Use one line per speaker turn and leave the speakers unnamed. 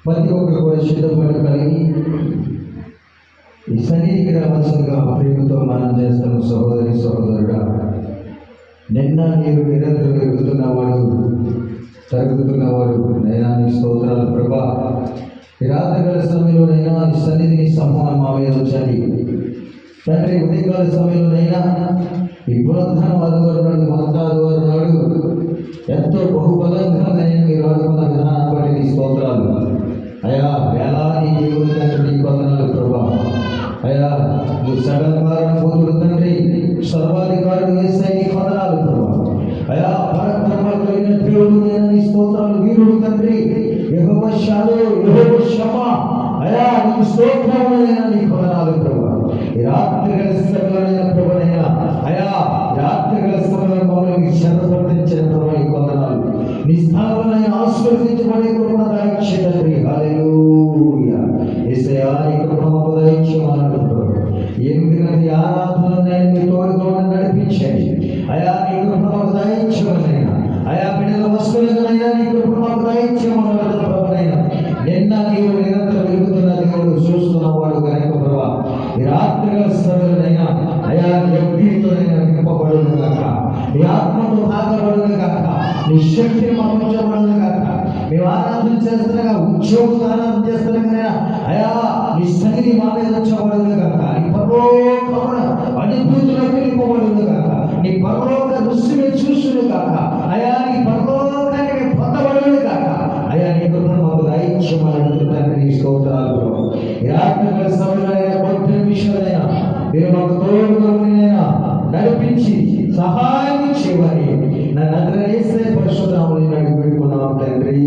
ప్రతి ఒక్కరు కూడా సిద్ధపడి కలిగి ఈ సన్నిధికి రావాల్సిందిగా ప్రేమతో మనం చేస్తున్న సహోదరి సహోదరుడా, నిన్న నీరు నిరంతరం ఎరుగుతున్నవాడు తరుగుతున్నవాడు నైనా నీ స్తోత్రాలు ప్రభా. ఈ రాత్రికాల సమయంలోనైనా ఈ సన్నిధిని సమూహం మా మీద ఉంచండి తండ్రి. ఉదయకాల సమయంలోనైనా ఈ పునరుద్ధానం ఆదివారం మొదట ఆదివారం నాడు ఎంతో బహుబలంగా నేను మీరు ఆడుకున్న విధానం బట్టి నీ స్తోత్రాలు అయా. వేలాది దేవుడి తండ్రి నీ వందనాలు ప్రభా. అయా నీ సడన్కారణ పోతుడు తండ్రి, సర్వాధికారుడు యేసయ్య నీ వందనాలు ప్రభా. అయా పరక్రమాలు కలిగిన దేవుడు నేను నీ స్తోత్రాలు. వీరుడు తండ్రి యెహోవా షాలో యెహోవా షమా అయా నీ స్తోత్రములైన నీ వందనాలు ప్రభా. ఈ రాత్రి సమయంలో ప్రభునైనా అయా రాత్రి సమయంలో మమ్మల్ని శరణపడించిన ప్రభా నీ వందనాలు. నీ స్థానంలో ఆశీర్వదించబడే కృపణ దయచేయండి తండ్రి. హల్లెలూయా. యేసయ్యా నీ కృపను దయచేయమన్నాడు ప్రభు. ఎందుకంటే ఆరాధనలో నేను మీ తోడుగా నడిపించండి అయా. నీ కృపను దయచేయమనైనా అయా. బిడ్డల వస్తువులైనా నీ కృపను దయచేయమన్నాడు ప్రభునైనా. నిన్న నీవు నిరంతరం వెలుగుతున్న దేవుడు చూస్తున్నవాడు కనుక ప్రభా ఈ రాత్రి సమయంలోనైనా అయా వ్యక్తితోనైనా నింపబడును గాక, నీ ఆత్మతో తాకబడును గాక, నీ శక్తిని పంపించబడును గాక. మేము ఆరాధన చేస్తున్నాగా ఉద్యోగులు ఆరాధన చేస్తున్నాగా అయా నీ సన్నిధి మా మీద ఉంచబడును గాక. నీ పరలోకమున అనుభూతులకు నింపబడును గాక. నీ పరలోక దృష్టిని చూసును గాక అయా. నీ పరలోకానికి పొందబడును గాక అయా. నీ కృపను మాకు దయచేయమని నీ స్తోత్రాలు. ఈ రాత్రి సమయంలో కొద్ది నిమిషాలైనా మీరు మాకు తోడుగా నడిపించి సహాయం చేయమని నన్ను యేసయ్య పరిశుద్ధ నామములో వేడుకున్నాము తండ్రి.